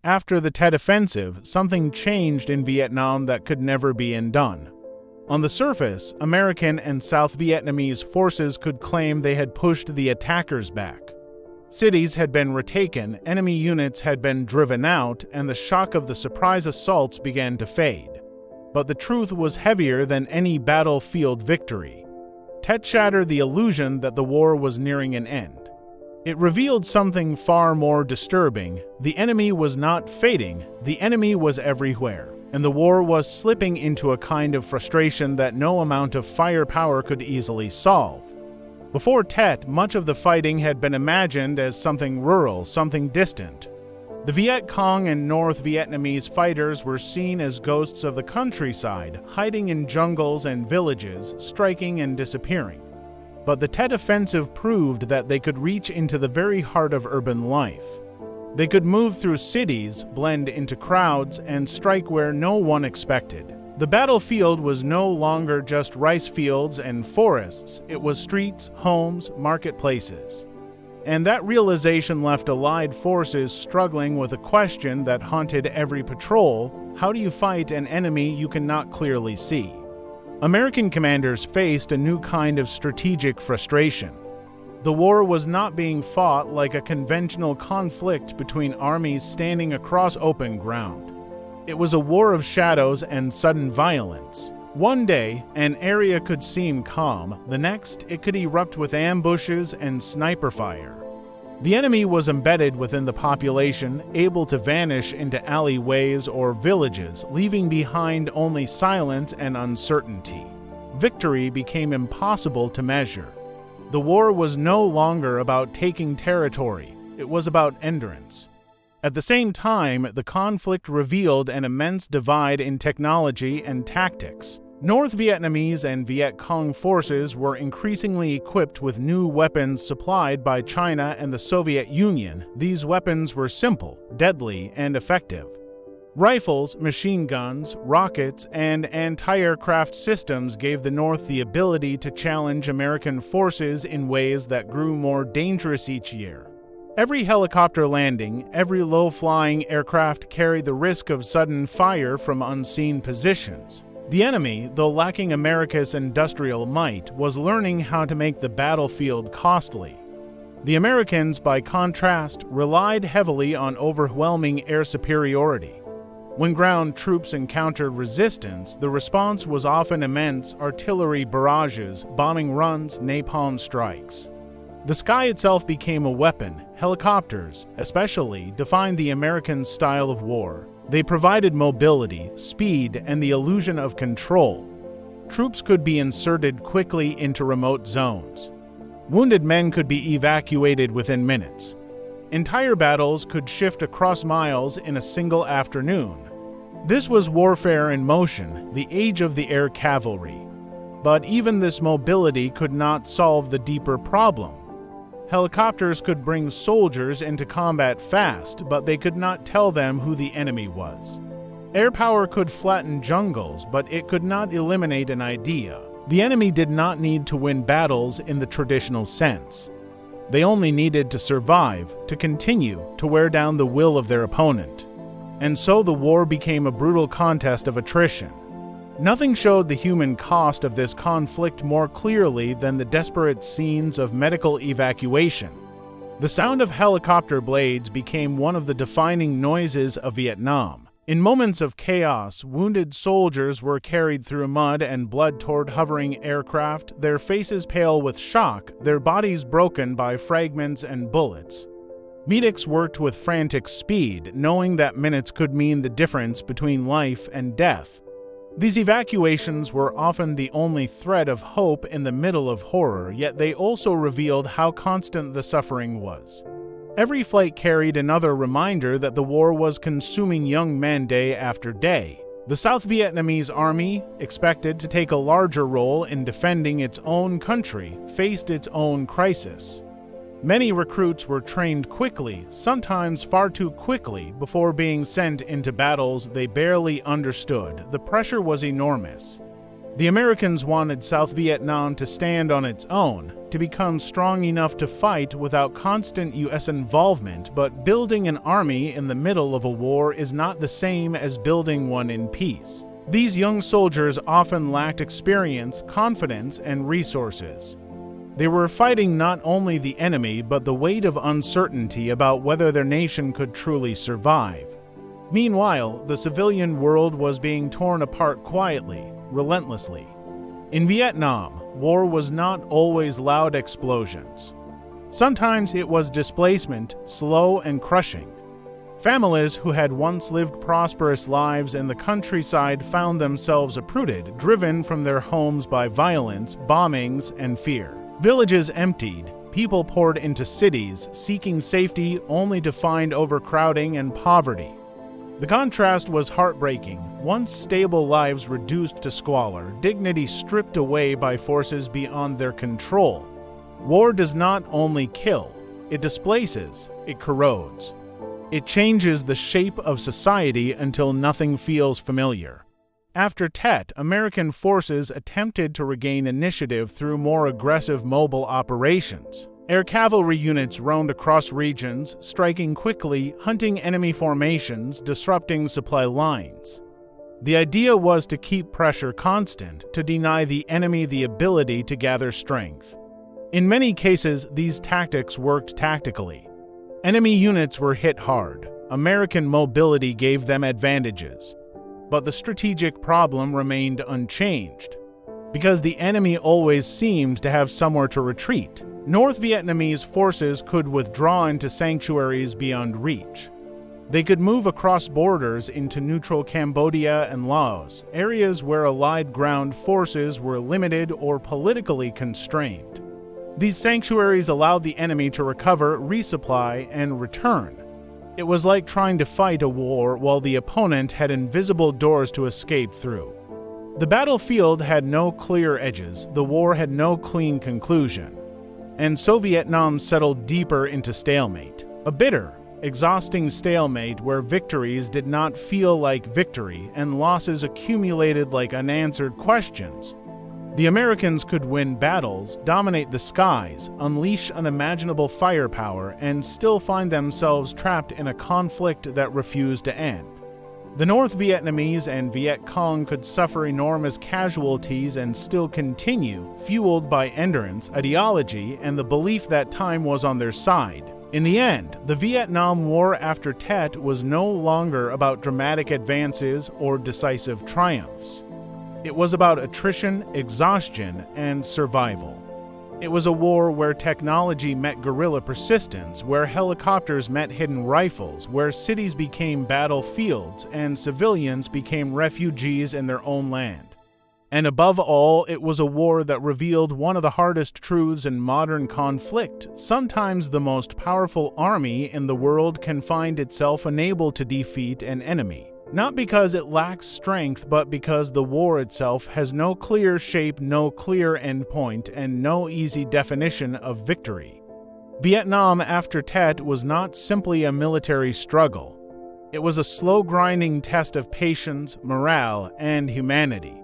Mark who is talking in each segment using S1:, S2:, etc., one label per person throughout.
S1: After the Tet Offensive, something changed in Vietnam that could never be undone. On the surface, American and South Vietnamese forces could claim they had pushed the attackers back. Cities had been retaken, enemy units had been driven out, and the shock of the surprise assaults began to fade. But the truth was heavier than any battlefield victory. Tet shattered the illusion that the war was nearing an end. It revealed something far more disturbing. The enemy was not fading, the enemy was everywhere, and the war was slipping into a kind of frustration that no amount of firepower could easily solve. Before Tet, much of the fighting had been imagined as something rural, something distant. The Viet Cong and North Vietnamese fighters were seen as ghosts of the countryside, hiding in jungles and villages, striking and disappearing. But the Tet Offensive proved that they could reach into the very heart of urban life. They could move through cities, blend into crowds, and strike where no one expected. The battlefield was no longer just rice fields and forests, it was streets, homes, marketplaces. And that realization left Allied forces struggling with a question that haunted every patrol: how do you fight an enemy you cannot clearly see? American commanders faced a new kind of strategic frustration. The war was not being fought like a conventional conflict between armies standing across open ground. It was a war of shadows and sudden violence. One day, an area could seem calm, the next, it could erupt with ambushes and sniper fire. The enemy was embedded within the population, able to vanish into alleyways or villages, leaving behind only silence and uncertainty. Victory became impossible to measure. The war was no longer about taking territory, it was about endurance. At the same time, the conflict revealed an immense divide in technology and tactics. North Vietnamese and Viet Cong forces were increasingly equipped with new weapons supplied by China and the Soviet Union. These weapons were simple, deadly, and effective. Rifles, machine guns, rockets, and anti-aircraft systems gave the North the ability to challenge American forces in ways that grew more dangerous each year. Every helicopter landing, every low-flying aircraft carried the risk of sudden fire from unseen positions. The enemy, though lacking America's industrial might, was learning how to make the battlefield costly. The Americans, by contrast, relied heavily on overwhelming air superiority. When ground troops encountered resistance, the response was often immense: artillery barrages, bombing runs, napalm strikes. The sky itself became a weapon. Helicopters, especially, defined the American style of war. They provided mobility, speed, and the illusion of control. Troops could be inserted quickly into remote zones. Wounded men could be evacuated within minutes. Entire battles could shift across miles in a single afternoon. This was warfare in motion, the age of the air cavalry. But even this mobility could not solve the deeper problem. Helicopters could bring soldiers into combat fast, but they could not tell them who the enemy was. Airpower could flatten jungles, but it could not eliminate an idea. The enemy did not need to win battles in the traditional sense. They only needed to survive, to continue, to wear down the will of their opponent. And so the war became a brutal contest of attrition. Nothing showed the human cost of this conflict more clearly than the desperate scenes of medical evacuation. The sound of helicopter blades became one of the defining noises of Vietnam. In moments of chaos, wounded soldiers were carried through mud and blood toward hovering aircraft, their faces pale with shock, their bodies broken by fragments and bullets. Medics worked with frantic speed, knowing that minutes could mean the difference between life and death. These evacuations were often the only thread of hope in the middle of horror, yet they also revealed how constant the suffering was. Every flight carried another reminder that the war was consuming young men day after day. The South Vietnamese army, expected to take a larger role in defending its own country, faced its own crisis. Many recruits were trained quickly, sometimes far too quickly, before being sent into battles they barely understood. The pressure was enormous. The Americans wanted South Vietnam to stand on its own, to become strong enough to fight without constant U.S. involvement, but building an army in the middle of a war is not the same as building one in peace. These young soldiers often lacked experience, confidence, and resources. They were fighting not only the enemy, but the weight of uncertainty about whether their nation could truly survive. Meanwhile, the civilian world was being torn apart quietly, relentlessly. In Vietnam, war was not always loud explosions. Sometimes it was displacement, slow and crushing. Families who had once lived prosperous lives in the countryside found themselves uprooted, driven from their homes by violence, bombings, and fear. Villages emptied, people poured into cities, seeking safety only to find overcrowding and poverty. The contrast was heartbreaking. Once stable lives reduced to squalor, dignity stripped away by forces beyond their control. War does not only kill, it displaces, it corrodes. It changes the shape of society until nothing feels familiar. After Tet, American forces attempted to regain initiative through more aggressive mobile operations. Air cavalry units roamed across regions, striking quickly, hunting enemy formations, disrupting supply lines. The idea was to keep pressure constant, to deny the enemy the ability to gather strength. In many cases, these tactics worked tactically. Enemy units were hit hard. American mobility gave them advantages. But the strategic problem remained unchanged. Because the enemy always seemed to have somewhere to retreat, North Vietnamese forces could withdraw into sanctuaries beyond reach. They could move across borders into neutral Cambodia and Laos, areas where Allied ground forces were limited or politically constrained. These sanctuaries allowed the enemy to recover, resupply, and return. It was like trying to fight a war while the opponent had invisible doors to escape through. The battlefield had no clear edges, the war had no clean conclusion. And so Vietnam settled deeper into stalemate, a bitter, exhausting stalemate where victories did not feel like victory and losses accumulated like unanswered questions. The Americans could win battles, dominate the skies, unleash unimaginable firepower, and still find themselves trapped in a conflict that refused to end. The North Vietnamese and Viet Cong could suffer enormous casualties and still continue, fueled by endurance, ideology, and the belief that time was on their side. In the end, the Vietnam War after Tet was no longer about dramatic advances or decisive triumphs. It was about attrition, exhaustion, and survival. It was a war where technology met guerrilla persistence, where helicopters met hidden rifles, where cities became battlefields and civilians became refugees in their own land. And above all, it was a war that revealed one of the hardest truths in modern conflict. Sometimes the most powerful army in the world can find itself unable to defeat an enemy. Not because it lacks strength, but because the war itself has no clear shape, no clear endpoint, and no easy definition of victory. Vietnam after Tet was not simply a military struggle. It was a slow grinding test of patience, morale, and humanity.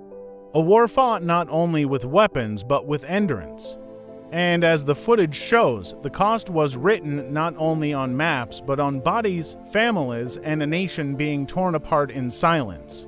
S1: A war fought not only with weapons, but with endurance. And as the footage shows, the cost was written not only on maps, but on bodies, families, and a nation being torn apart in silence.